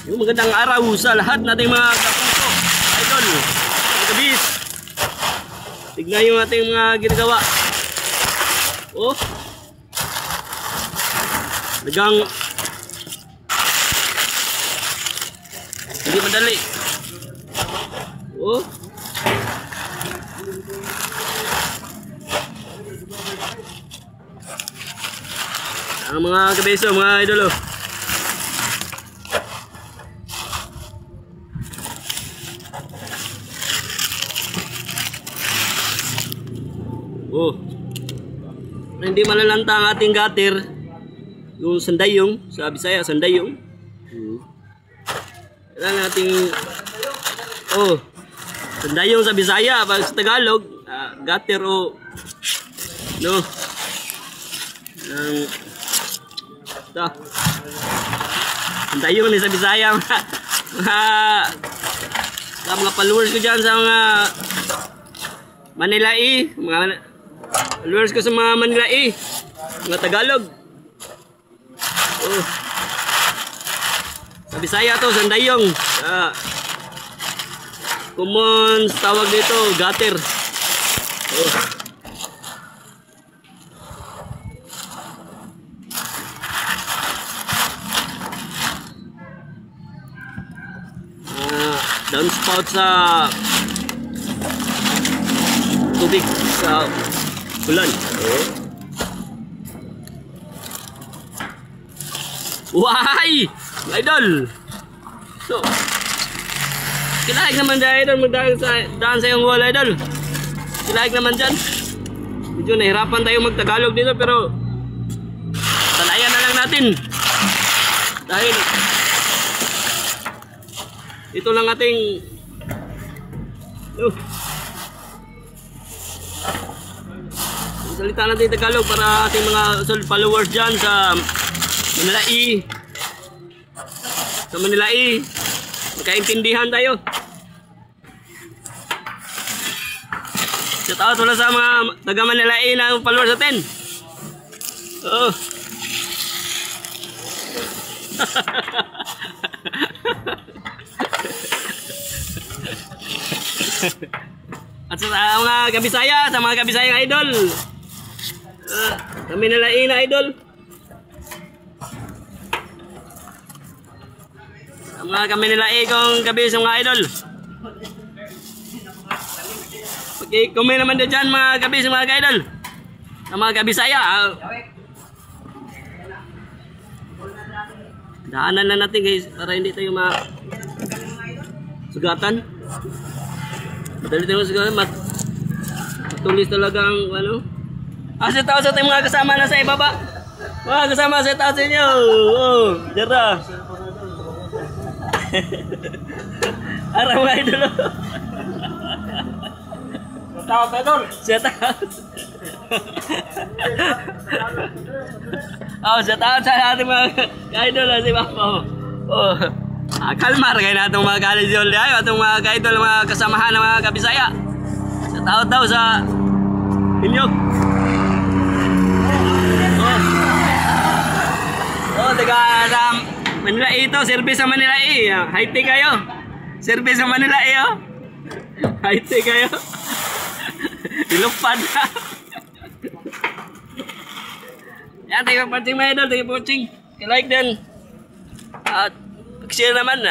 Yung magandang araw sa lahat nating mga kapuso, idol, mga kabis. Tignan yung ating mga ginagawa. Oh, nagang hindi madali. Oh, ang mga kabeso, mga idolo. Oh, hindi malalanta ang ating gutter, yung sandayong sa Bisaya, sandayong. Kailangan nating sandayong sa Bisaya, pag sa Tagalog gutter o no. Ito sandayong ni sa Bisaya. mga followers ko dyan sa mga Manilai, mga followers ko sa mga Manilai, mga Tagalog. Oh, sa Bisaya to, sandayong. Common tawag dito, gutter. Oh. Downspout sa tubig sa ulan. Oh. Why? Idol. So, kilaig naman dyan, idol, magdaan sa iyong wall, idol. Kilaig naman dyan. Medyo nahirapan tayo magtagalog dito, pero talayan na lang natin. Dahil ito lang ating salita natin Tagalog para ating mga followers dyan sa Manilai. Sa Manilai, magkaintindihan tayo. Shout out wala sa mga taga Manilai na followers natin. Oo. At sa mga Kabisaya, sa mga Kabisayang idol, kami nalain na idol. Sa mga kami nalain kong kabis mga idol. Okay, comment naman din dyan mga kabis mga idol. Sa mga Kabisaya, daanan na natin guys para hindi tayo sugatan. Madali tayo siguro matulis talaga ang ano. Sa tao sa mga kasama na sa ibaba. Mga kasama sa tao sa inyo. Oh, jara. Araw mga idol. Tao idol. Sa tao. Sa tao sa ating mga idol si Papa. Oh. Kalmar kayo na itong mga ka-idol tayo, itong mga ka-idol, mga kasamahan ng mga Kabisaya. Sa tao-tao sa inyo. Taga sa Manilai ito, service sa Manilai. High-tech kayo. Service sa Manilai, oh. High-tech kayo. Ilupad na. Yan, tayo pa-punching mga idol, tayo pa-punching. Like din. At share naman